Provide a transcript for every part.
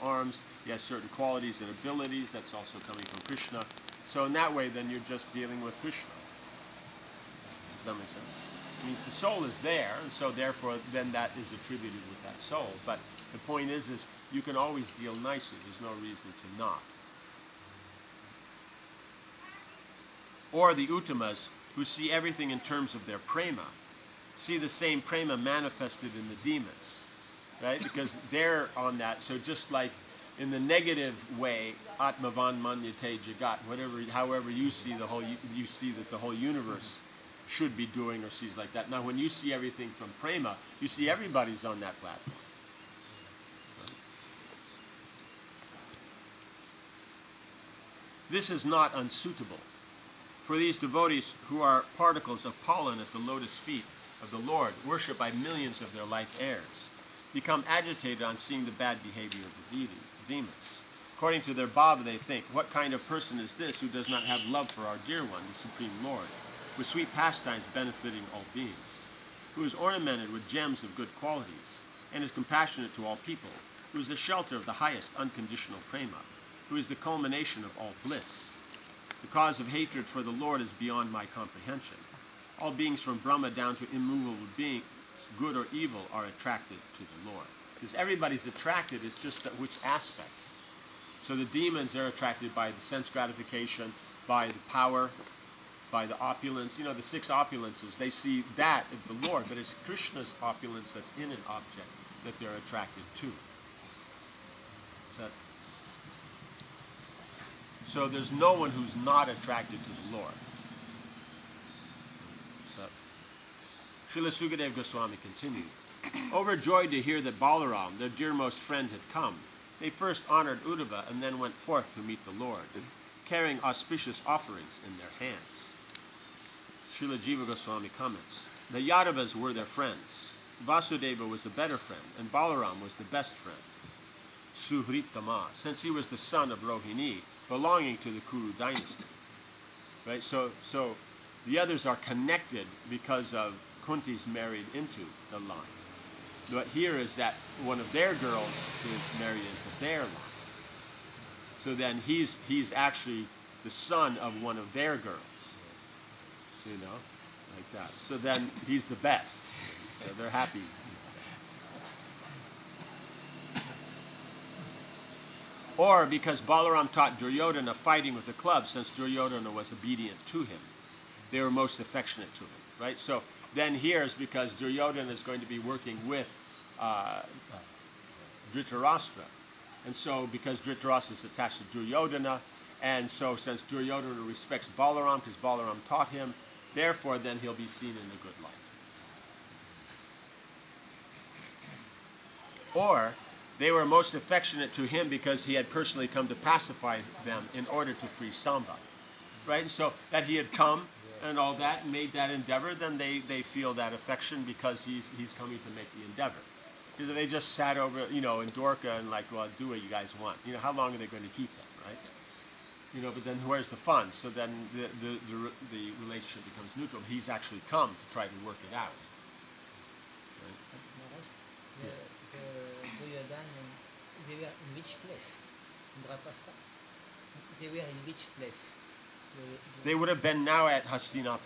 arms. He has certain qualities and abilities. That's also coming from Krishna. So in that way, then you're just dealing with Krishna. Does that make sense? It means the soul is there, and so therefore then that is attributed with that soul. But the point is you can always deal nicely. There's no reason to not. Or the Uttamas, who see everything in terms of their prema, see the same prema manifested in the demons, right? Because they're on that. So just like in the negative way, Atmavan Manyate Jagat, however you see you see that the whole universe should be doing or sees like that. Now, when you see everything from prema, you see everybody's on that platform. Right? This is not unsuitable. For these devotees who are particles of pollen at the lotus feet of the Lord, worshipped by millions of their life heirs, become agitated on seeing the bad behavior of the demons. According to their bhava, they think, what kind of person is this who does not have love for our dear one, the Supreme Lord, with sweet pastimes benefiting all beings, who is ornamented with gems of good qualities, and is compassionate to all people, who is the shelter of the highest unconditional prema, who is the culmination of all bliss. The cause of hatred for the Lord is beyond my comprehension. All beings from Brahma down to immovable beings, good or evil, are attracted to the Lord. Because everybody's attracted, it's just that which aspect. So the demons are attracted by the sense gratification, by the power, by the opulence. You know, the 6 opulences, they see that of the Lord, but it's Krishna's opulence that's in an object that they're attracted to. So there's no one who's not attracted to the Lord. So Srila Sukadeva Goswami continued. Overjoyed to hear that Balaram, their dearmost friend, had come, they first honored Uddhava and then went forth to meet the Lord, carrying auspicious offerings in their hands. Srila Jiva Goswami comments, the Yadavas were their friends. Vasudeva was the better friend, and Balaram was the best friend. Suhritama, since he was the son of Rohini, belonging to the Kuru dynasty. Right? So the others are connected because of Kunti's married into the line. But here is that one of their girls is married into their line. So then he's actually the son of one of their girls. You know, like that. So then he's the best. So they're happy. Or because Balaram taught Duryodhana fighting with the club, since Duryodhana was obedient to him, they were most affectionate to him, right? So then here's because Duryodhana is going to be working with Dhritarashtra. And so because Dhritarashtra is attached to Duryodhana, and so since Duryodhana respects Balaram because Balaram taught him, therefore then he'll be seen in a good light. Or they were most affectionate to him because he had personally come to pacify them in order to free Samba. Right? And so that he had come and all that and made that endeavor, then they feel that affection because he's coming to make the endeavor. Because if they just sat over, in Dwarka and like, well, do what you guys want. How long are they going to keep them, right? But then where's the fun? So then the relationship becomes neutral. He's actually come to try to work it out. Right? Yeah. They were in which place? In Drapasta? They were in which place? They would have been now at Hastinapur.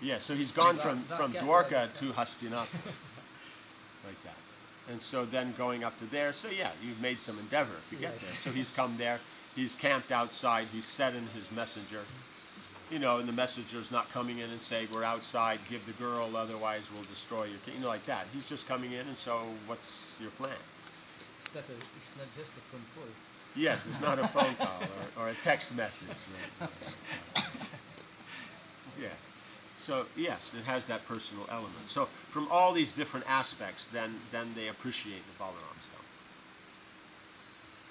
Yeah, so he's gone from Dwarka to Hastinapur. Like that. And so then going up to there, so yeah, you've made some endeavor to get there. So he's come there, he's camped outside, he's set in his messenger. And the messenger's not coming in and saying, we're outside, give the girl, otherwise we'll destroy your king. Like that. He's just coming in, and so what's your plan? It's not just a phone call. Yes, it's not a phone call or a text message. Right? Yeah. So, yes, it has that personal element. So, from all these different aspects, then they appreciate the Balaram's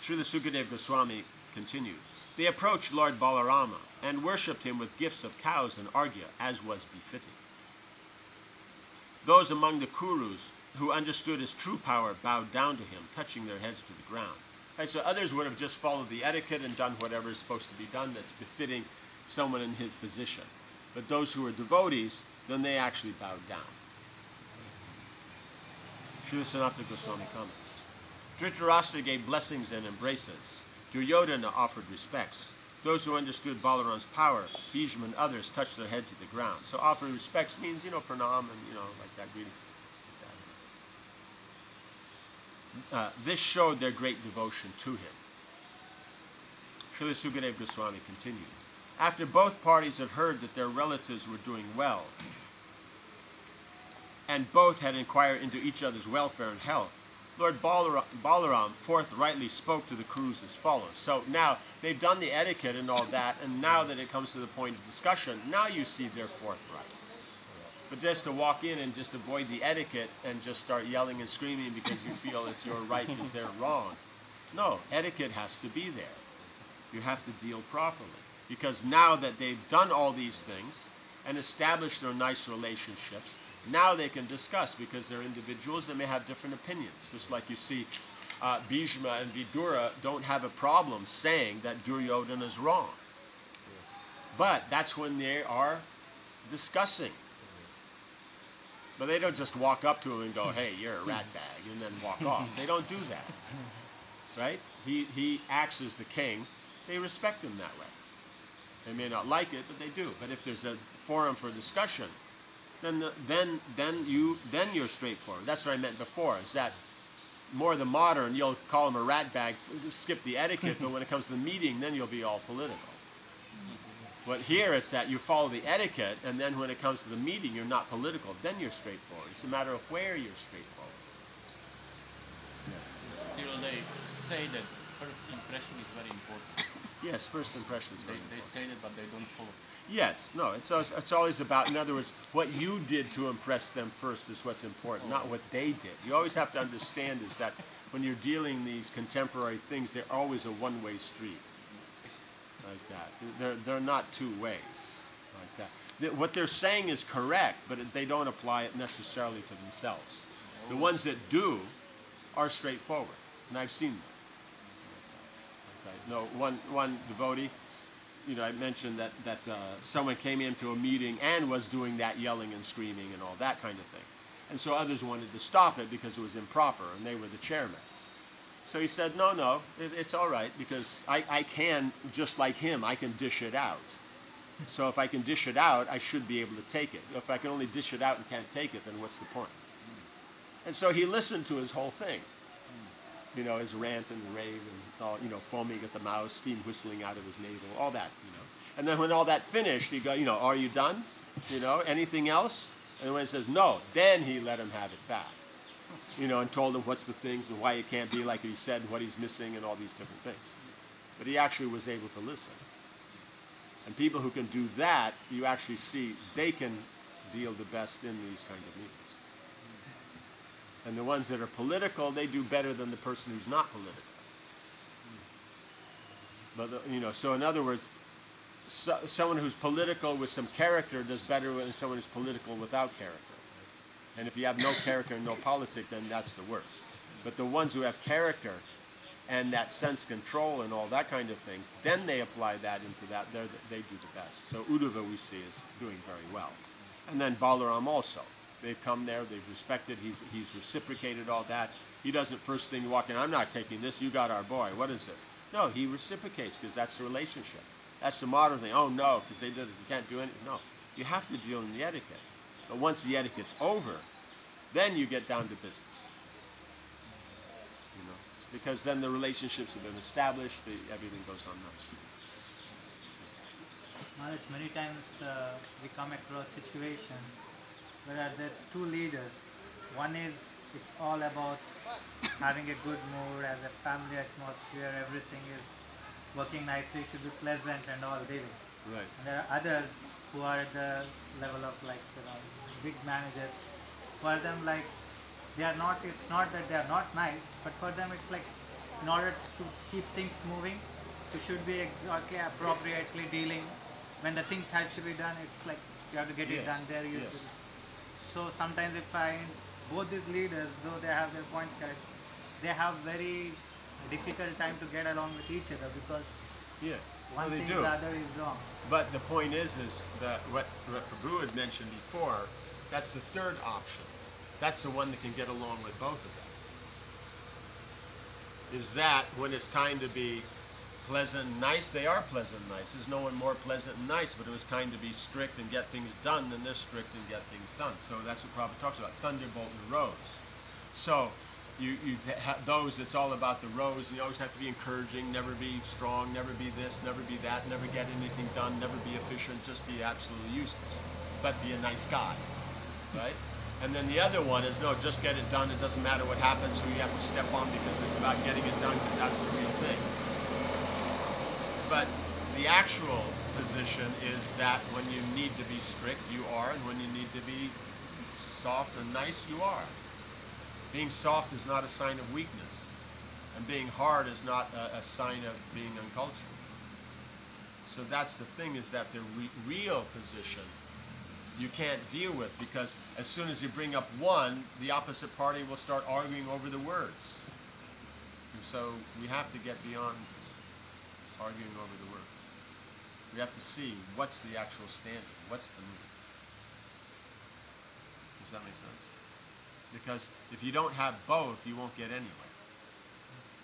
coming. Srila Sukadeva Goswami continued. They approached Lord Balarama and worshipped him with gifts of cows and arghya, as was befitting. Those among the Kurus who understood his true power bowed down to him, touching their heads to the ground. Right, so others would have just followed the etiquette and done whatever is supposed to be done that's befitting someone in his position. But those who were devotees, then they actually bowed down. Srila Sanatana Goswami comments. Dhritarashtra gave blessings and embraces. Duryodhana offered respects. Those who understood Balaram's power, Bhishma and others, touched their head to the ground. So offering respects means, pranam and, like that greeting. This showed their great devotion to him. Srila Sukadeva Goswami continued. After both parties had heard that their relatives were doing well, and both had inquired into each other's welfare and health, Lord Balaram forthrightly spoke to the crews as follows. So now they've done the etiquette and all that, and now that it comes to the point of discussion, now you see they're forthright. But just to walk in and just avoid the etiquette and just start yelling and screaming because you feel it's your right because they're wrong. No, etiquette has to be there. You have to deal properly. Because now that they've done all these things and established their nice relationships, now they can discuss, because they're individuals that may have different opinions. Just like you see Bhishma and Vidura don't have a problem saying that Duryodhana is wrong. But that's when they are discussing. But they don't just walk up to him and go, hey, you're a rat bag, and then walk off. They don't do that. Right? He acts as the king. They respect him that way. They may not like it, but they do. But if there's a forum for discussion, then you're straightforward. That's what I meant before, is that more the modern, you'll call him a rat bag, skip the etiquette, but when it comes to the meeting, then you'll be all political. But here it's that you follow the etiquette, and then when it comes to the meeting, you're not political. Then you're straightforward. It's a matter of where you're straightforward. Yes. Still, they say that first impression is very important. Yes, first impression is very important. They say that, but they don't follow. Yes, no, it's always about, in other words, what you did to impress them first is what's important, not what they did. You always have to understand is that when you're dealing these contemporary things, they're always a one-way street, like that. They're not two ways, like that. What they're saying is correct, but they don't apply it necessarily to themselves. The ones that do are straightforward, and I've seen them. No, one devotee, I mentioned that someone came into a meeting and was doing that yelling and screaming and all that kind of thing. And so others wanted to stop it because it was improper, and they were the chairman. So he said, no, it's all right, because I can, just like him, I can dish it out. So if I can dish it out, I should be able to take it. If I can only dish it out and can't take it, then what's the point? And so he listened to his whole thing. His rant and rave and all, foaming at the mouth, steam whistling out of his navel, all that, And then when all that finished, he go, are you done? Anything else? And when he says no, then he let him have it back. And told him what's the things and why it can't be like he said and what he's missing and all these different things. But he actually was able to listen. And people who can do that, you actually see they can deal the best in these kind of meetings. And the ones that are political, they do better than the person who's not political. But, so in other words, someone who's political with some character does better than someone who's political without character. And if you have no character and no politics, then that's the worst. But the ones who have character and that sense control and all that kind of things, then they apply that into that. They do the best. So Uddhava, we see, is doing very well. And then Balaram also. They've come there, they've respected, he's reciprocated all that. He doesn't first thing walk in, I'm not taking this, you got our boy, what is this? No, he reciprocates because that's the relationship. That's the modern thing. Oh no, because they did it, you can't do anything. No, you have to deal in the etiquette. But once the etiquette's over, then you get down to business. Because then the relationships have been established, everything goes on nicely. Maharaj, many times we come across situations where there are two leaders. One is, it's all about having a good mood, as a family atmosphere, everything is working nicely, should be pleasant and all dealing. Right. And there are others who are at the level of big managers. For them, they are not, it's not that they are not nice, but for them it's like, in order to keep things moving, you should be exactly appropriately dealing. When the things have to be done, it's like you have to get it done there. So sometimes if I find both these leaders, though they have their points correct, they have very difficult time to get along with each other because one thing the other is wrong. But the point is that what Prabhu had mentioned before, that's the third option. That's the one that can get along with both of them. is that when it's time to be pleasant and nice, they are pleasant and nice. There's no one more pleasant and nice, but it was time to be strict and get things done, then they're strict and get things done. So that's what Prabhupada talks about, thunderbolt and rose. So you have those, it's all about the rose, and you always have to be encouraging, never be strong, never be this, never be that, never get anything done, never be efficient, just be absolutely useless. But be a nice guy, right? And then the other one is, no, just get it done, it doesn't matter what happens, who you have to step on, because it's about getting it done, because that's the real thing. But the actual position is that when you need to be strict, you are, and when you need to be soft and nice, you are. Being soft is not a sign of weakness, and being hard is not a sign of being uncultured. So that's the thing, is that the real position you can't deal with, because as soon as you bring up one, the opposite party will start arguing over the words. And so we have to get beyond arguing over the words. We have to see what's the actual standard, what's the movement. Does that make sense? Because if you don't have both, you won't get anywhere.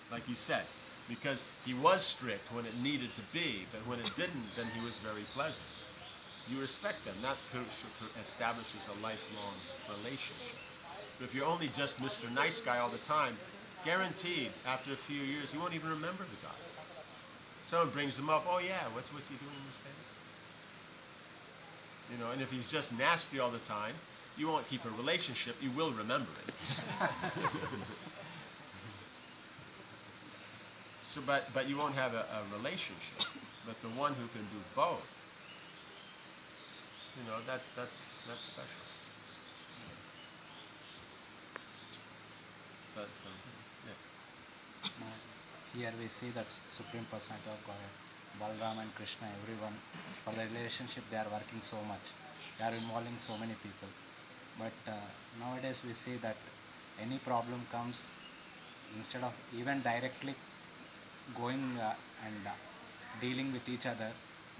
Like you said, because he was strict when it needed to be, but when it didn't, then he was very pleasant. You respect them. That establishes a lifelong relationship. But if you're only just Mr. Nice Guy all the time, guaranteed, after a few years, you won't even remember the guy. Someone brings him up, oh yeah, what's he doing these days? You know, and if he's just nasty all the time, you won't keep a relationship, you will remember it. So, but you won't have a relationship. But the one who can do both, you know, that's special. So yeah. Here we see that Supreme Personality of Godhead, Balram and Krishna, everyone, for the relationship they are working so much. They are involving so many people. But nowadays we see that any problem comes, instead of even directly going and dealing with each other,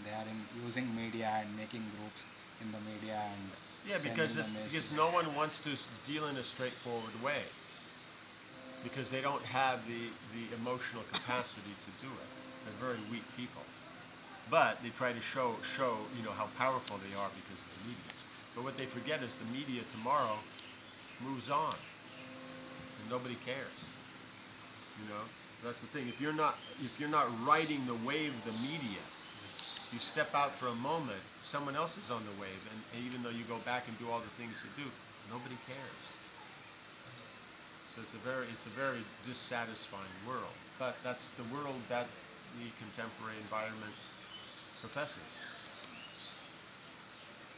they are using media and making groups in the media and yeah, because no one wants to deal in a straightforward way, because they don't have the emotional capacity to do it. They're very weak people, but they try to show you know how powerful they are because of the media. But what they forget is the media tomorrow moves on, and nobody cares. You know, that's the thing. If you're not riding the wave of the media, you step out for a moment, someone else is on the wave, and even though you go back and do all the things you do, nobody cares. So it's a very dissatisfying world. But that's the world that the contemporary environment professes.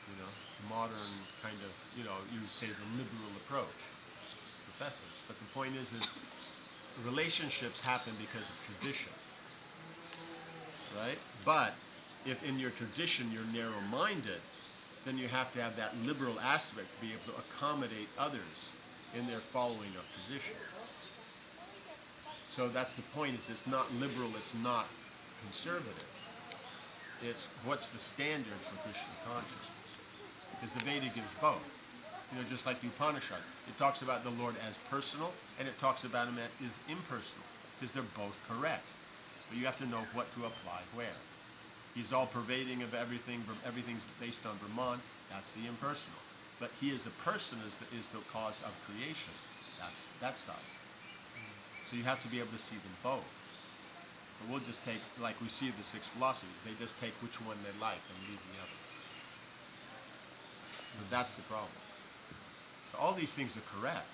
You know, modern kind of, you know, you would say the liberal approach professes. But the point is relationships happen because of tradition, right? But if in your tradition you're narrow-minded, then you have to have that liberal aspect to be able to accommodate others in their following of tradition. So that's the point, is it's not liberal, it's not conservative. It's what's the standard for Krishna consciousness. Because the Veda gives both. You know, just like the Upanishad. It talks about the Lord as personal, and it talks about him as impersonal, because they're both correct. But you have to know what to apply where. He's all pervading of everything, everything's based on Brahman, that's the impersonal. But he as a person is the cause of creation. That's that side. So you have to be able to see them both. But we'll just take, like we see the six philosophies, they just take which one they like and leave the other. So that's the problem. So all these things are correct.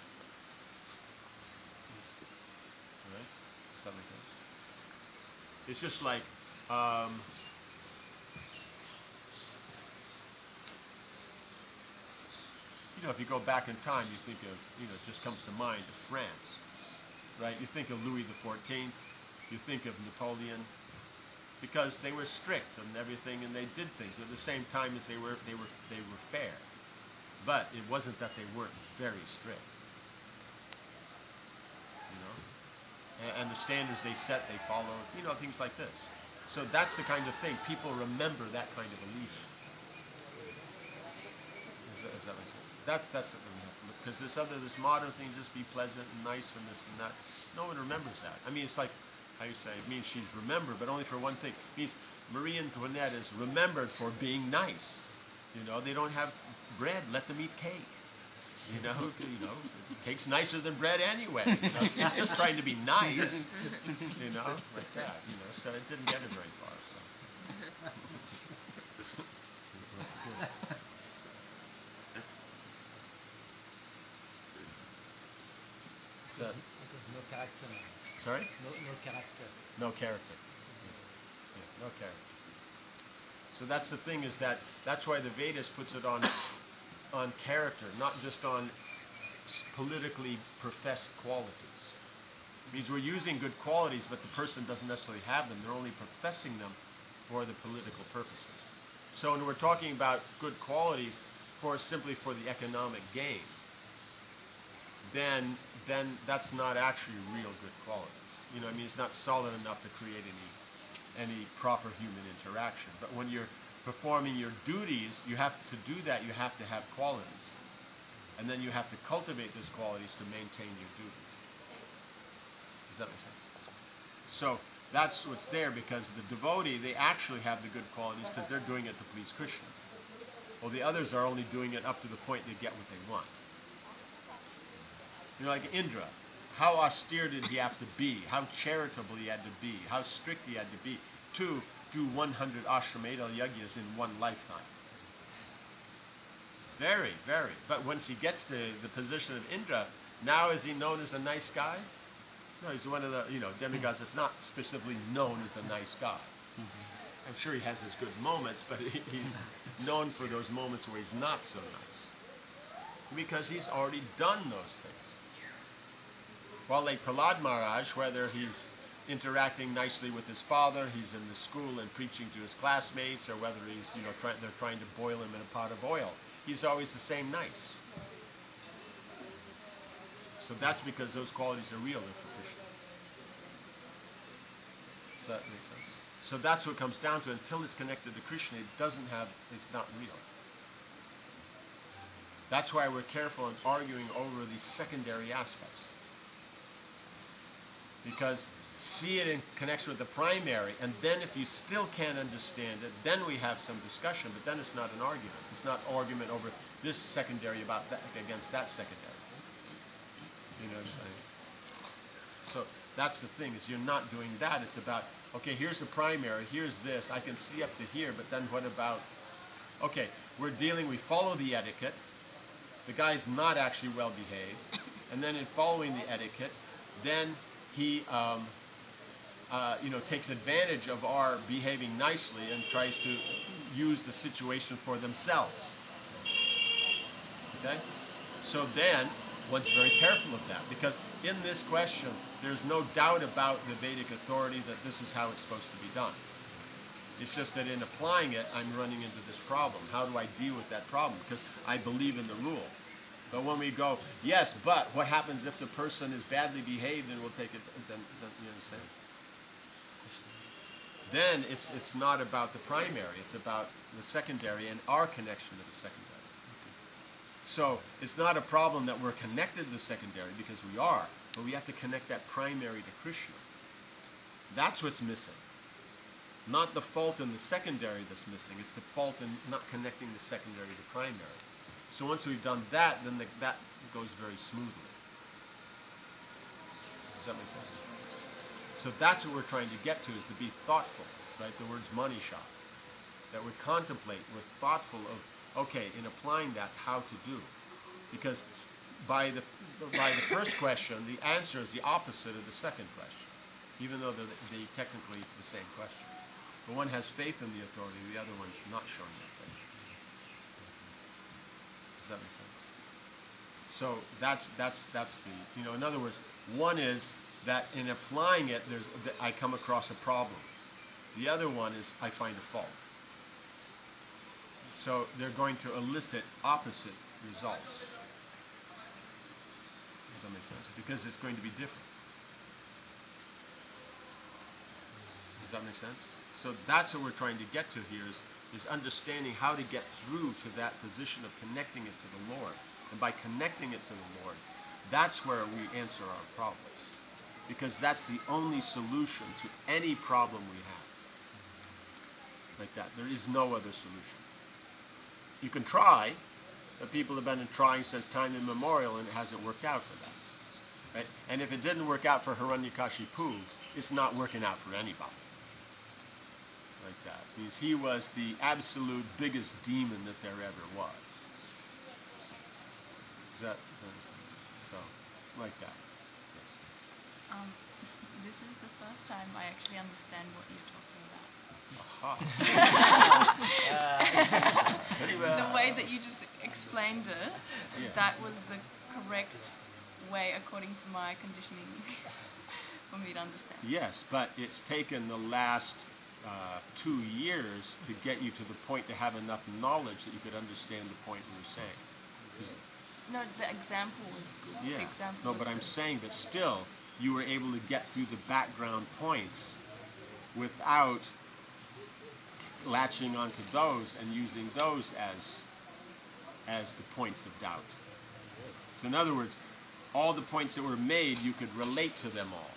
All right? Does that make sense? It's just like, you know, if you go back in time, you think of, you know, it just comes to mind of France, right? You think of Louis XIV, you think of Napoleon, because they were strict and everything, and they did things at the same time as they were fair. But it wasn't that they weren't very strict, you know. And the standards they set, they followed, you know, things like this. So that's the kind of thing people remember, that kind of a leader. Does that make sense? That's what we have to look Because this modern thing, just be pleasant and nice and this and that. No one remembers that. I mean, it's like, how you say, it means she's remembered, but only for one thing. It means Marie Antoinette is remembered for being nice. They don't have bread, let them eat cake. Cake's nicer than bread anyway. So he's just trying to be nice, like that. So it didn't get her very far. So. No character. Sorry? No character. No character. Yeah, no character. So that's the thing, is that's why the Vedas puts it on character, not just on politically professed qualities. It means we're using good qualities, but the person doesn't necessarily have them. They're only professing them for the political purposes. So when we're talking about good qualities simply for the economic gain, then that's not actually real good qualities. It's not solid enough to create any proper human interaction. But when you're performing your duties, you have to do that. You have to have qualities, and then you have to cultivate those qualities to maintain your duties. Does that make sense? So that's what's there, because the devotee, they actually have the good qualities because they're doing it to please Krishna. Well, the others are only doing it up to the point they get what they want. Like Indra, how austere did he have to be? How charitable he had to be? How strict he had to be to do 100 Ashramedha yajnas in one lifetime? Very, very. But once he gets to the position of Indra, now is he known as a nice guy? No, he's one of the demigods that's not specifically known as a nice guy. I'm sure he has his good moments, but he's known for those moments where he's not so nice, because he's already done those things. While like Prahlad Maharaj, whether he's interacting nicely with his father, he's in the school and preaching to his classmates, or whether he's they're trying to boil him in a pot of oil, he's always the same nice. So that's because those qualities are real for Krishna. Does that make sense? So that's what it comes down to. Until it's connected to Krishna, it's not real. That's why we're careful in arguing over these secondary aspects. Because see it in connection with the primary, and then if you still can't understand it, then we have some discussion, but then it's not an argument. It's not argument over this secondary about that against that secondary. You know what I'm saying? So that's the thing, is you're not doing that. It's about, okay, here's the primary, here's this, I can see up to here, but then what about, okay, we follow the etiquette, the guy's not actually well behaved, and then in following the etiquette, then he takes advantage of our behaving nicely and tries to use the situation for themselves. Okay? So then, one's very careful of that, because in this question, there's no doubt about the Vedic authority that this is how it's supposed to be done. It's just that in applying it, I'm running into this problem. How do I deal with that problem? Because I believe in the rule. But when we go, yes, but what happens if the person is badly behaved and we'll take it, then you understand? Then it's not about the primary, it's about the secondary and our connection to the secondary. So it's not a problem that we're connected to the secondary, because we are, but we have to connect that primary to Krishna. That's what's missing. Not the fault in the secondary that's missing, it's the fault in not connecting the secondary to primary. So once we've done that, then that goes very smoothly. Does that make sense? So that's what we're trying to get to, is to be thoughtful, right? The word's money shot. That we contemplate, we're thoughtful of, okay, in applying that, how to do. Because by the first question, the answer is the opposite of the second question, even though they're technically the same question. But one has faith in the authority, the other one's not showing that faith. Does that make sense? So that's the, in other words, one is that in applying it, I come across a problem. The other one is I find a fault. So they're going to elicit opposite results. Does that make sense? Because it's going to be different. Does that make sense? So that's what we're trying to get to here, is understanding how to get through to that position of connecting it to the Lord. And by connecting it to the Lord, that's where we answer our problems. Because that's the only solution to any problem we have. Like that. There is no other solution. You can try, but people have been trying since time immemorial and it hasn't worked out for them. Right? And if it didn't work out for Hiranyakashipu, it's not working out for anybody. Like that. Because he was the absolute biggest demon that there ever was. Is that so? Like that. Yes. This is the first time I actually understand what you're talking about. Aha. Very well. The way that you just explained it, Yeah. that was the correct way according to my conditioning for me to understand. Yes, but it's taken the last 2 years to get you to the point to have enough knowledge that you could understand the point we were saying. No, the example was good. The Yeah. example No, was but I'm good. saying that still you were able to get through the background points without latching onto those and using those as the points of doubt. So in other words, all the points that were made, you could relate to them all.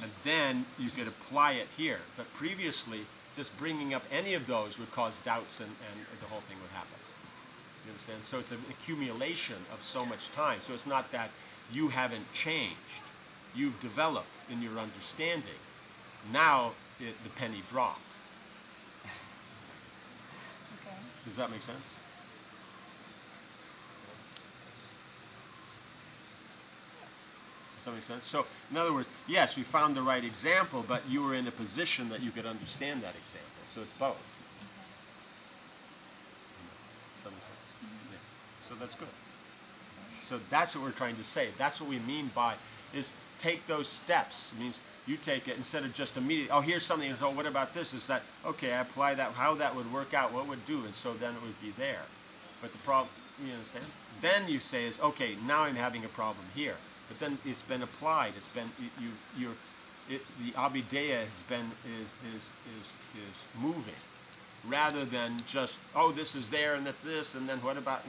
And then you could apply it here. But previously, just bringing up any of those would cause doubts and the whole thing would happen. You understand? So it's an accumulation of so much time. So it's not that you haven't changed. You've developed in your understanding. Now the penny dropped. Okay. Does that make sense? Does that make sense? So, in other words, yes, we found the right example, but you were in a position that you could understand that example. So it's both. Does that make sense? Yeah. So that's good. So that's what we're trying to say. That's what we mean by is take those steps. It means you take it instead of just immediately, oh, here's something, oh, what about this? Is that, okay, I apply that, how that would work out, what would do, and so then it would be there. But the problem, you understand? Then you say is, okay, now I'm having a problem here. But then it's been applied. It's been, the abhideya has been, is moving. Rather than just, oh, this is there and that this, and then what about,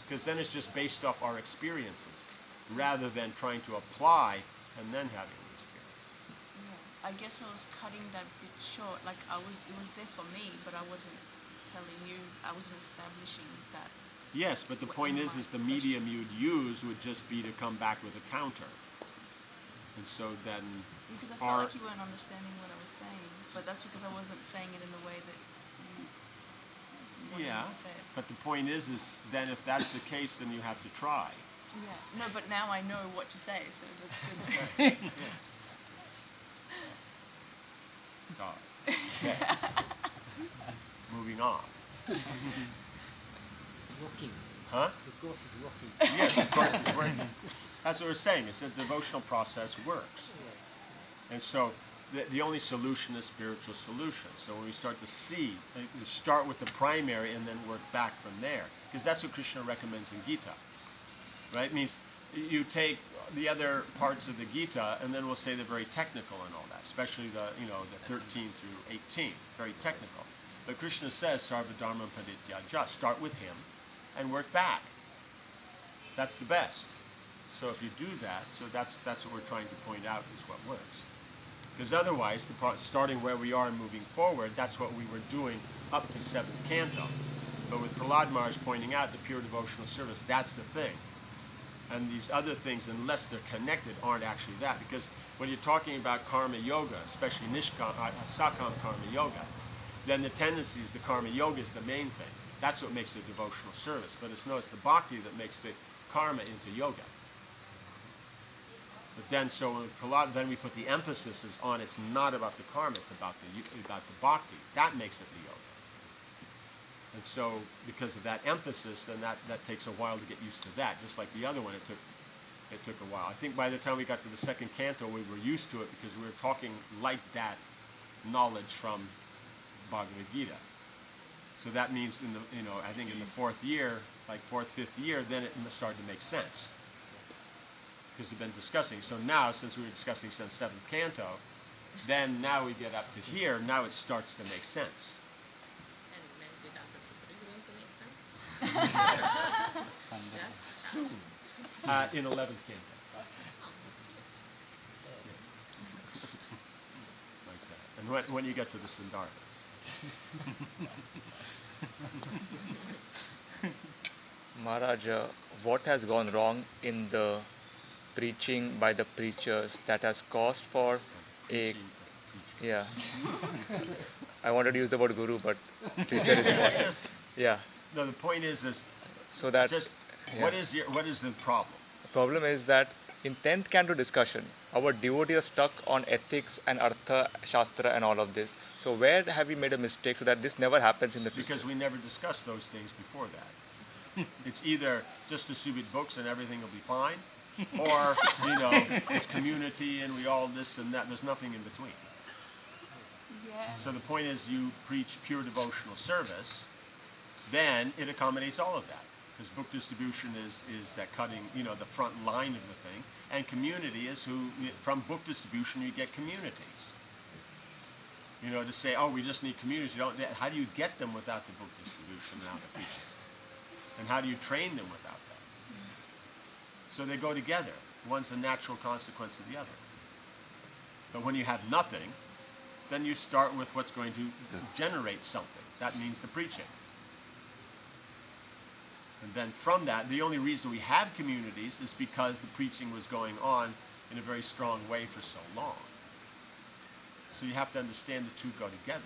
because then it's just based off our experiences, rather than trying to apply and then having the experiences. Yeah. I guess I was cutting that bit short. Like it was there for me, but I wasn't telling you. I wasn't establishing that. Yes, but the point is the medium you'd use would just be to come back with a counter. And so then Because I felt like you weren't understanding what I was saying, but that's because I wasn't saying it in the way that you wanted yeah, me to say it. but the point is then if that's the case, then you have to try. Yeah. No, but now I know what to say, so that's good. So, yes. Moving on. Working. Huh? The course is working. Yes, of course it's working. That's what we're saying. It's that the devotional process works. And so the only solution is spiritual solution. So when we start to see, we start with the primary and then work back from there. Because that's what Krishna recommends in Gita. Right? It means you take the other parts of the Gita and then we'll say they're very technical and all that, especially the 13 through 18, very technical. But Krishna says, Sarva Dharma Padityaja, start with him and work back. That's the best. So if you do that, so that's what we're trying to point out is what works. Because otherwise, starting where we are and moving forward, that's what we were doing up to 7th canto. But with Prahlad Maharaj pointing out the pure devotional service, that's the thing. And these other things, unless they're connected, aren't actually that. Because when you're talking about karma yoga, especially sakam karma yoga, then the tendency is the karma yoga is the main thing. That's what makes the devotional service. But it's the bhakti that makes the karma into yoga. But then, so with Prahlad, then we put the emphasis is on it's not about the karma, it's about the bhakti. That makes it the yoga. And so, because of that emphasis, then that takes a while to get used to that. Just like the other one, it took a while. I think by the time we got to the 2nd canto, we were used to it because we were talking like that knowledge from Bhagavad Gita. So that means I think in the 4th year, like 4th, 5th year, then it started to make sense. Because we've been discussing. So now, since we were discussing since 7th canto, then now we get up to here, now it starts to make sense. And then Vedanta Sutra is going to make sense? Sunday. Soon. In 11th canto. Like that. And when you get to the Sandarbhas. Maharaj, what has gone wrong in the preaching by the preachers that has caused for a yeah I wanted to use the word guru, but preacher is important. Yeah. No, the point is So that just yeah. what is the problem? The problem is that in 10th canto discussion, our devotees are stuck on ethics and artha, shastra and all of this. So where have we made a mistake so that this never happens in the future? Because we never discussed those things before that. It's either just distribute books and everything will be fine, or, it's community and we all this and that. There's nothing in between. Yeah. So the point is you preach pure devotional service, then it accommodates all of that. Because book distribution is that cutting, the front line of the thing. And community is from book distribution you get communities. To say, oh, we just need communities. How do you get them without the book distribution, without the preaching? And how do you train them without that? So they go together. One's the natural consequence of the other. But when you have nothing, then you start with what's going to generate something. That means the preaching. And then from that, the only reason we have communities is because the preaching was going on in a very strong way for so long. So you have to understand the two go together.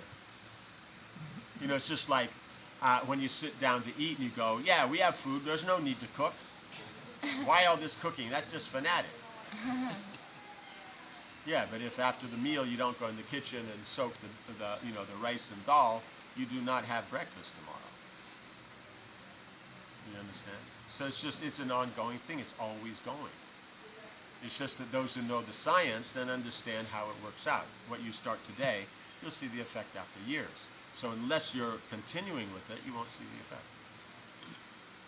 It's just like when you sit down to eat and you go, yeah, we have food, there's no need to cook. Why all this cooking? That's just fanatic. Yeah, but if after the meal you don't go in the kitchen and soak the rice and dal, you do not have breakfast tomorrow. You understand? So it's an ongoing thing. It's always going. It's just that those who know the science then understand how it works out. What you start today, you'll see the effect after years. So unless you're continuing with it, you won't see the effect.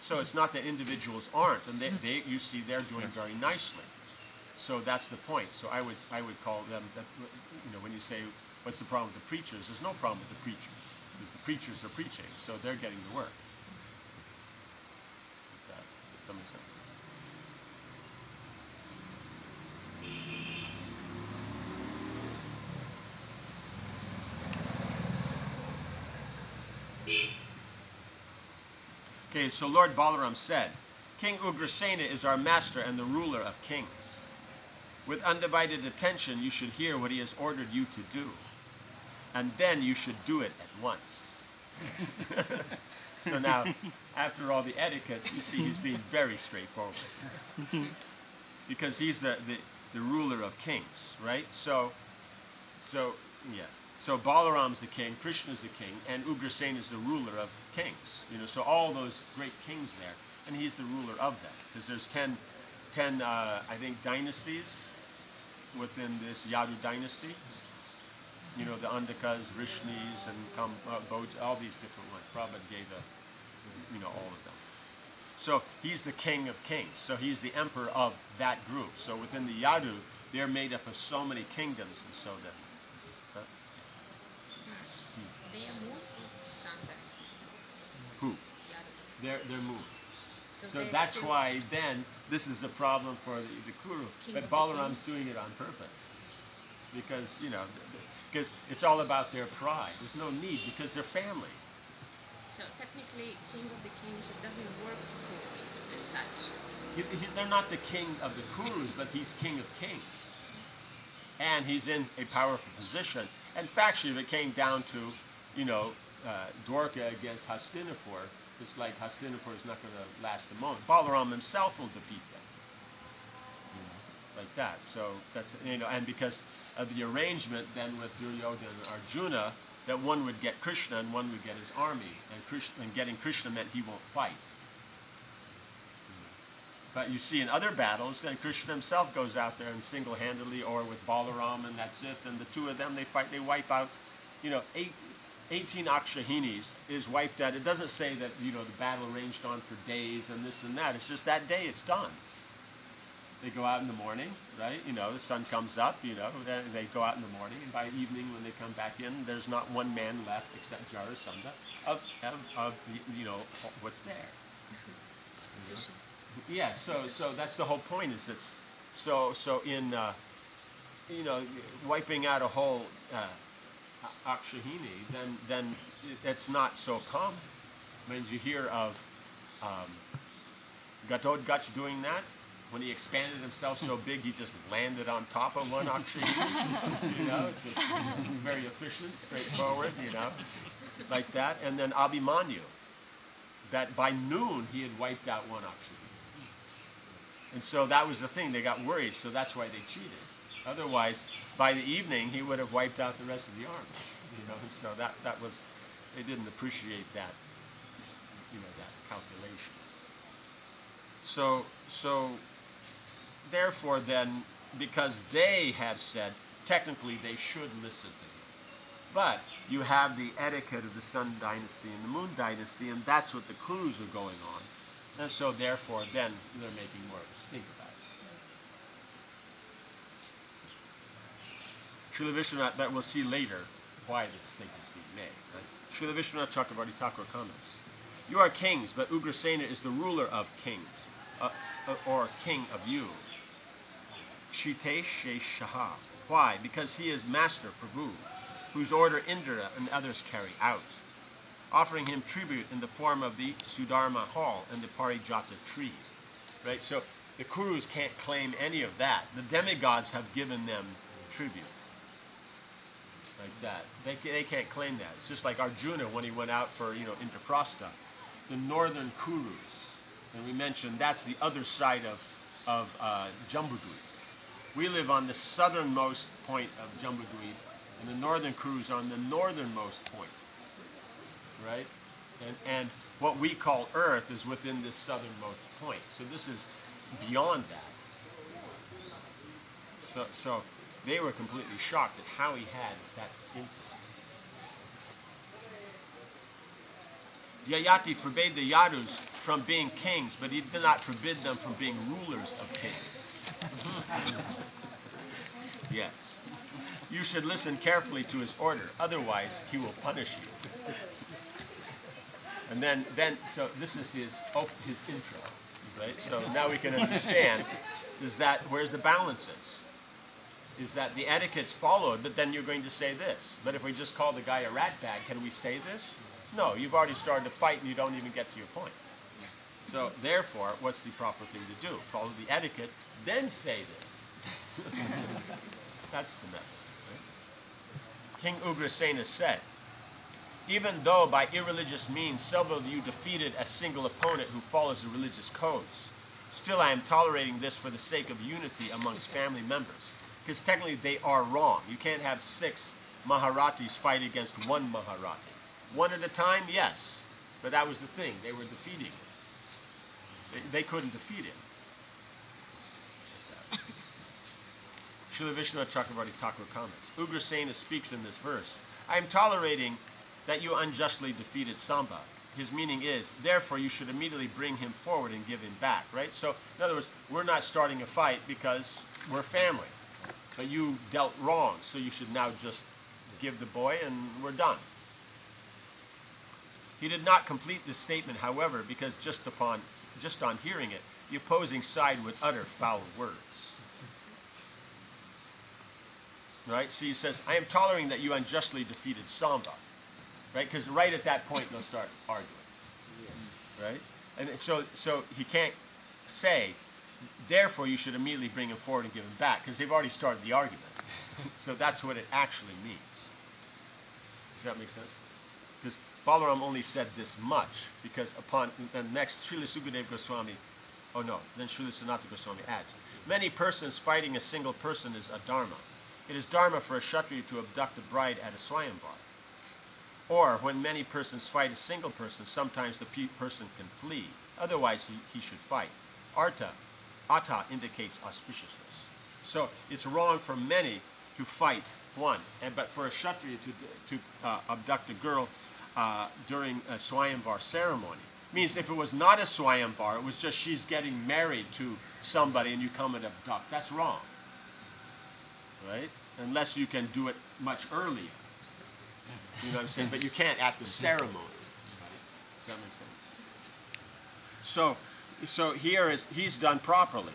So it's not that individuals aren't, and you see they're doing very nicely. So that's the point. So I would call them that. When you say what's the problem with the preachers, there's no problem with the preachers because the preachers are preaching, so they're getting the work. Does that make sense? Okay, so Lord Balaram said, King Ugrasena is our master and the ruler of kings. With undivided attention, you should hear what he has ordered you to do, and then you should do it at once. So now, after all the etiquettes, you see he's being very straightforward. Because he's the ruler of kings, right? So Balaram's the king, Krishna's the king, and Ugrasena is the ruler of kings. So all those great kings there, and he's the ruler of them. Because there's 10 I think, dynasties within this Yadu dynasty. The Andakas, Vrishnis, and all these different ones. Prabhupada gave all of them. So he's the king of kings. So he's the emperor of that group. So within the Yadu, they're made up of so many kingdoms, and so then. They are moved to Sangha. Who? Yadu. They're moved. So they're that's still why then this is the problem for the Kuru. King But of the Balaram's kings. doing it on purpose. Because, because it's all about their pride. There's no need because they're family. So technically, King of the Kings, it doesn't work for Kurus as such. They're not the king of the Kurus, but he's king of kings. And he's in a powerful position. And factually, if it came down to, Dwarka against Hastinapur, it's like Hastinapur is not going to last a moment. Balaram himself will defeat them. Like that. So that's, and because of the arrangement then with Duryodhana and Arjuna, that one would get Krishna and one would get his army. And getting Krishna meant he won't fight. But you see in other battles, then Krishna himself goes out there and single-handedly, or with Balaram, and that's it. And the two of them, they fight, they wipe out, 18 Akshahinis is wiped out. It doesn't say that, the battle raged on for days and this and that. It's just that day it's done. They go out in the morning, right? The sun comes up, they go out in the morning, and by evening when they come back in, there's not one man left except Jarasandha of what's there. Yeah, so that's the whole point. Is this so in wiping out a whole Akshahini, then it's not so common. I mean, you hear of Gatotkacha doing that. When he expanded himself so big, he just landed on top of one Akshahini. It's just very efficient, straightforward, like that. And then Abhimanyu, that by noon he had wiped out one Akshahini. And so that was the thing. They got worried, so that's why they cheated. Otherwise, by the evening, he would have wiped out the rest of the army. So that was, they didn't appreciate that, that calculation. So therefore then, because they have said, technically they should listen to him. But you have the etiquette of the Sun Dynasty and the Moon Dynasty, and that's what the Kurus are going on. And so therefore then they're making more of a stink about it. Srila Vishwanath, that we'll see later why this stink is being made. Right? Srila Vishwanath Chakravarti Thakur comments, you are kings, but Ugrasena is the ruler of kings, or king of you. Shitesh Shaha. Why? Because he is Master Prabhu, whose order Indra and others carry out, offering him tribute in the form of the Sudharma hall and the Parijata tree. Right? So the Kurus can't claim any of that. The demigods have given them tribute. Like that. They can't claim that. It's just like Arjuna when he went out for, Indraprastha. The northern Kurus, and we mentioned that's the other side of Jambudvip. We live on the southernmost point of Jambudvip, and the northern Kurus are on the northernmost point, right? And what we call Earth is within this southernmost point. So this is beyond that. So they were completely shocked at how he had that influence. Yayati forbade the Yadus from being kings, but he did not forbid them from being rulers of kings. Yes. You should listen carefully to his order, otherwise he will punish you. And then so this is his intro, right? So now we can understand where's the balances? Is that the etiquette's followed, but then you're going to say this. But if we just call the guy a rat bag, can we say this? No, you've already started to fight and you don't even get to your point. So therefore, what's the proper thing to do? Follow the etiquette, then say this. That's the method. Right? King Ugrasena said, even though by irreligious means several of you defeated a single opponent who follows the religious codes, still I am tolerating this for the sake of unity amongst family members. Because technically they are wrong. You can't have 6 Maharatis fight against one Maharati. One at a time, yes. But that was the thing. They were defeating him. They couldn't defeat him. Srila Vishwanath Chakravarti Thakur comments, Ugrasena speaks in this verse, I am tolerating that you unjustly defeated Samba. His meaning is, therefore you should immediately bring him forward and give him back, right? So, in other words, we're not starting a fight because we're family. But you dealt wrong, so you should now just give the boy and we're done. He did not complete this statement, however, because just on hearing it, the opposing side would utter foul words. Right? So he says, I am tolerating that you unjustly defeated Samba. Right? Because right at that point, they'll start arguing. Right? And so he can't say, therefore you should immediately bring him forward and give him back, because they've already started the argument. So that's what it actually means. Does that make sense? Because Balaram only said this much, because upon the next, Srila Sukadeva Goswami, then Srila Sanatana Goswami adds, many persons fighting a single person is a dharma. It is dharma for a Kshatriya to abduct a bride at a Swayamvar. Or, when many persons fight a single person, sometimes the person can flee. Otherwise, he should fight. Ata indicates auspiciousness. So, it's wrong for many to fight one. But for a Kshatriya to abduct a girl during a Swayamvar ceremony, Means if it was not a Swayamvar, it was just she's getting married to somebody and you come and abduct. That's wrong. Right? Unless you can do it much earlier. You know what I'm saying? But you can't at the ceremony. Right? Does that make sense? So here is he's done properly,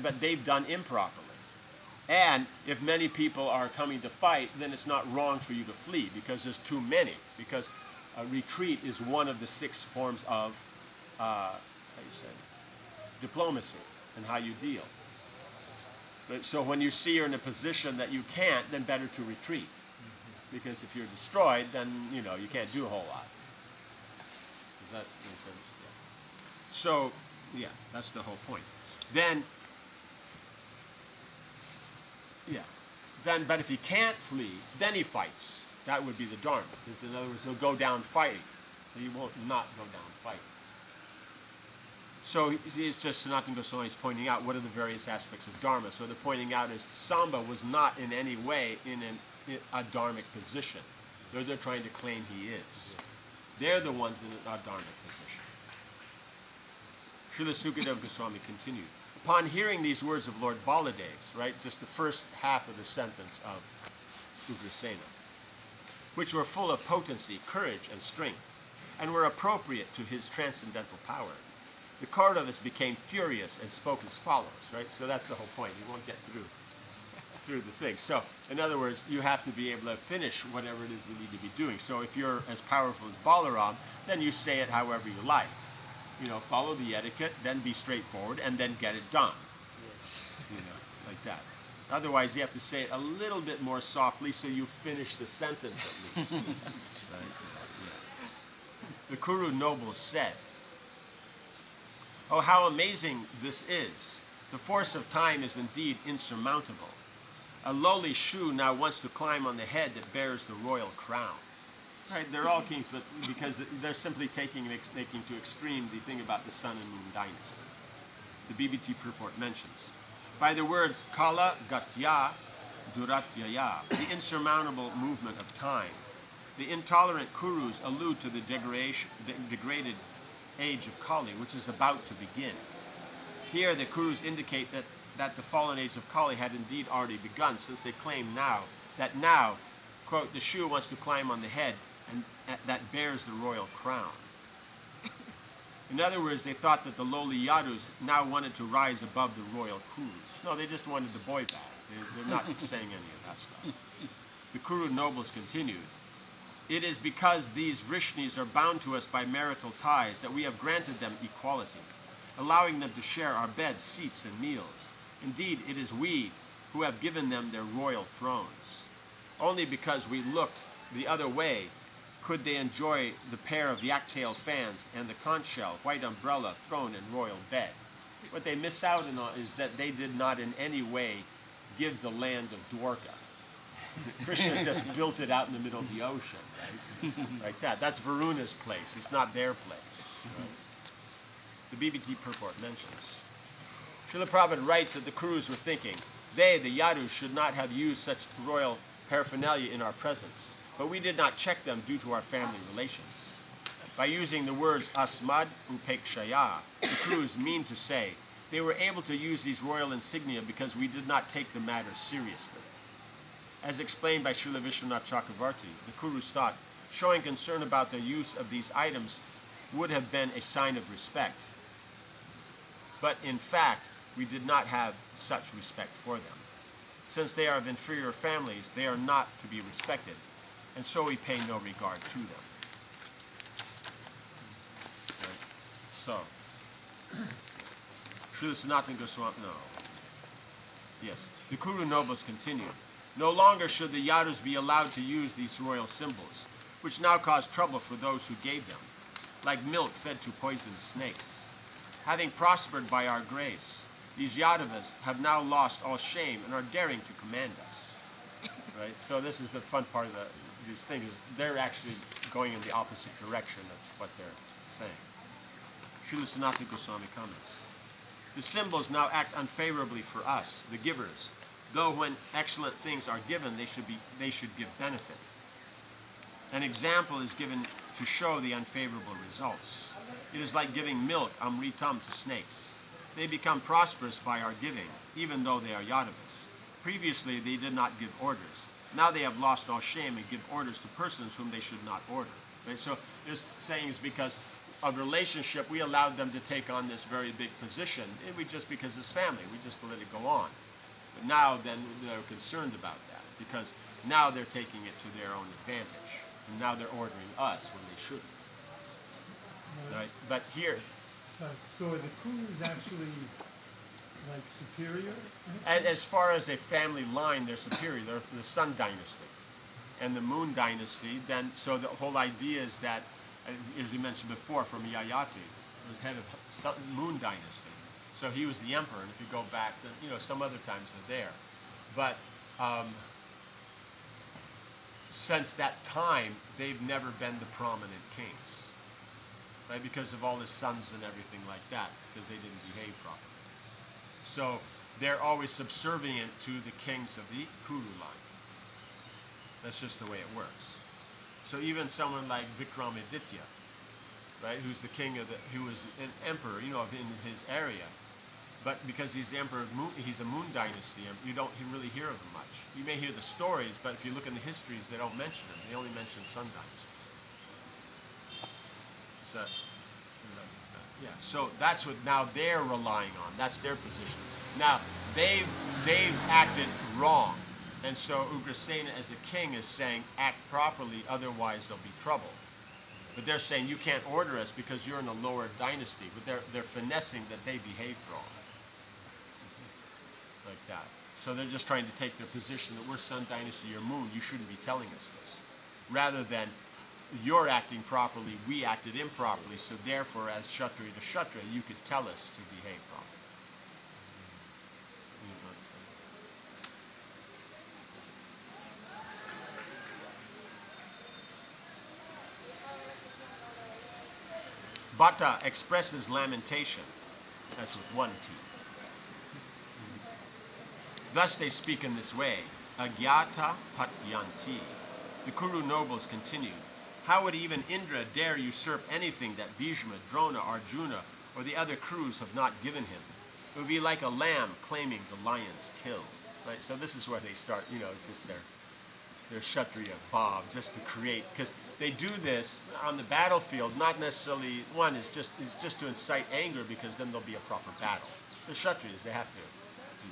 but they've done improperly. And if many people are coming to fight, then it's not wrong for you to flee because there's too many. Because a retreat is one of the 6 forms of diplomacy and how you deal. But, so when you see you're in a position that you can't, then better to retreat. Because if you're destroyed, then you can't do a whole lot. Does that make sense? Yeah. So, yeah, that's the whole point. Then, but if he can't flee, then he fights. That would be the Dharma. Because in other words, he'll go down fighting. He won't not go down fighting. So it's just Sanatana Goswami is pointing out what are the various aspects of Dharma. So they're pointing out is Samba was not in any way in a dharmic position. They're trying to claim he is. They're the ones in a dharmic position. Srila Sukadeva Goswami continued. Upon hearing these words of Lord Baladev's, right, just the first half of the sentence of Ugrasena, which were full of potency, courage, and strength, and were appropriate to his transcendental power, the Kauravas became furious and spoke as follows, right? So that's the whole point. You won't get through the thing. So, in other words, you have to be able to finish whatever it is you need to be doing. So if you're as powerful as Balaram, then you say it however you like. Follow the etiquette, then be straightforward, and then get it done. Like that. Otherwise, you have to say it a little bit more softly so you finish the sentence at least. Right? Yeah. The Kuru nobles said, "Oh, how amazing this is! The force of time is indeed insurmountable. A lowly Shu now wants to climb on the head that bears the royal crown." Right, they're all kings, but because they're simply making to extreme the thing about the Sun and Moon dynasty. The BBT purport mentions, by the words Kala Gatya Duratyaya, the insurmountable movement of time, the intolerant Kurus allude to the degraded age of Kali, which is about to begin. Here the Kurus indicate that the fallen age of Kali had indeed already begun, since they claim that now, quote, the Shu wants to climb on the head and that bears the royal crown. In other words, they thought that the lowly Yadus now wanted to rise above the royal Kurus. No, they just wanted the boy back. They're not saying any of that stuff. The Kuru nobles continued, "It is because these Vrishnis are bound to us by marital ties that we have granted them equality, allowing them to share our beds, seats, and meals. Indeed, it is we who have given them their royal thrones. Only because we looked the other way could they enjoy the pair of yak-tail fans and the conch shell, white umbrella, throne, and royal bed. What they miss out on is that they did not in any way give the land of Dwarka. Krishna just built it out in the middle of the ocean, right? Like that. That's Varuna's place. It's not their place. Right? The BBT purport mentions, Srila Prabhupada writes that the Kurus were thinking, they, the Yadus, should not have used such royal paraphernalia in our presence, but we did not check them due to our family relations. By using the words asmad upekshaya, the Kurus mean to say they were able to use these royal insignia because we did not take the matter seriously. As explained by Srila Vishwanath Chakravarti, the Kurus thought showing concern about the use of these items would have been a sign of respect. But in fact, we did not have such respect for them. Since they are of inferior families, they are not to be respected, and so we pay no regard to them. Right. So, Srila Sanatana Goswami, no. Yes, the Kuru nobles continued. No longer should the Yadus be allowed to use these royal symbols, which now cause trouble for those who gave them, like milk fed to poisoned snakes. Having prospered by our grace, these Yadavas have now lost all shame and are daring to command us. Right? So this is the fun part of these things. They're actually going in the opposite direction of what they're saying. Srila Sanatana Goswami comments, the symbols now act unfavorably for us, the givers, though when excellent things are given, they should give benefit. An example is given to show the unfavorable results. It is like giving milk, amritam, to snakes. They become prosperous by our giving, even though they are yadavas. Previously, they did not give orders. Now they have lost all shame and give orders to persons whom they should not order. Right? So this saying is because of relationship, we allowed them to take on this very big position. Just because it's family, we just let it go on. But now then they're concerned about that because now they're taking it to their own advantage. And now they're ordering us when they shouldn't. Right? But here, So the Kuru is actually like superior? in a sense? as far as a family line, they're superior. They're the Sun Dynasty. And the Moon Dynasty, then, so the whole idea is that, as you mentioned before, from Yayati, was head of Moon Dynasty. So he was the emperor, and if you go back, then, some other times they're there. But since that time, they've never been the prominent kings, right? Because of all his sons and everything like that, because they didn't behave properly. So they're always subservient to the kings of the Kuru line. That's just the way it works. So even someone like Vikramaditya, right, who's the king who was an emperor, in his area, but because he's the emperor of Moon, he's a Moon Dynasty, you don't really hear of him much. You may hear the stories, but if you look in the histories, they don't mention him. They only mention Sun Dynasty. So, so that's what now they're relying on. That's their position. Now they've acted wrong, and so Ugrasena as a king is saying, act properly, otherwise there'll be trouble. But they're saying you can't order us because you're in a lower dynasty. But they're finessing that they behaved wrong, like that. So they're just trying to take their position that we're Sun Dynasty or Moon. You shouldn't be telling us this, rather than you're acting properly, we acted improperly, so therefore as Kshatriya to Kshatriya, you could tell us to behave properly. Bhatta expresses lamentation, that's with one T. Thus they speak in this way, Agyata Patyanti. The Kuru nobles continued, how would even Indra dare usurp anything that Bhishma, Drona, Arjuna, or the other Kurus have not given him? It would be like a lamb claiming the lion's kill. Right? So this is where they start, it's just their Kshatriya bhav, just to create, because they do this on the battlefield, not necessarily, one is just to incite anger, because then there'll be a proper battle. The Kshatriyas, they have to do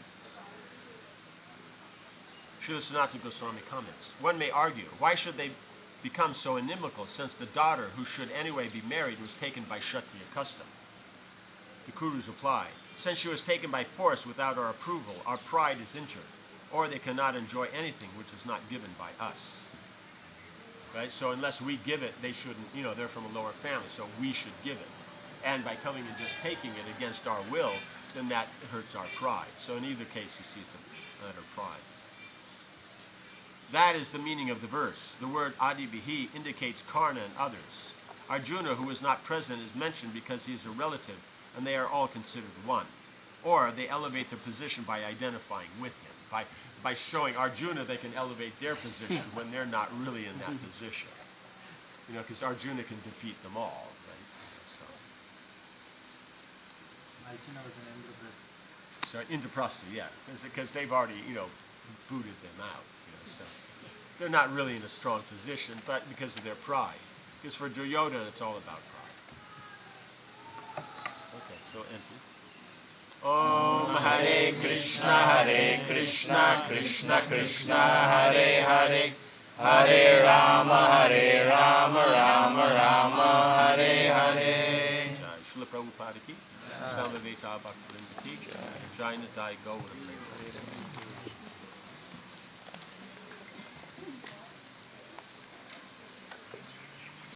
this. Srila Sanatana Goswami comments, one may argue, why should they become so inimical, since the daughter, who should anyway be married, was taken by Kshatriya custom? The Kurus reply, since she was taken by force without our approval, our pride is injured, or they cannot enjoy anything which is not given by us. Right? So unless we give it, they shouldn't, they're from a lower family, so we should give it. And by coming and just taking it against our will, then that hurts our pride. So in either case, he sees a matter of pride. That is the meaning of the verse. The word Adibihi indicates Karna and others. Arjuna, who is not present, is mentioned because he is a relative, and they are all considered one. Or they elevate their position by identifying with him. By showing Arjuna, they can elevate their position when they're not really in that position. Because Arjuna can defeat them all, right? So. Arjuna was an Indraprastha. So Indraprastha, yeah, because they've already, booted them out. So they're not really in a strong position, but because of their pride. Because for Duryodhana, it's all about pride. Okay, so enter. Om Hare Krishna, Krishna Krishna, Hare Hare, Hare Rama, Rama Rama, Hare Hare. Jai Srila Prabhupada ki, Samaveta Bhaktividya ki, Jai Nitai Gaura.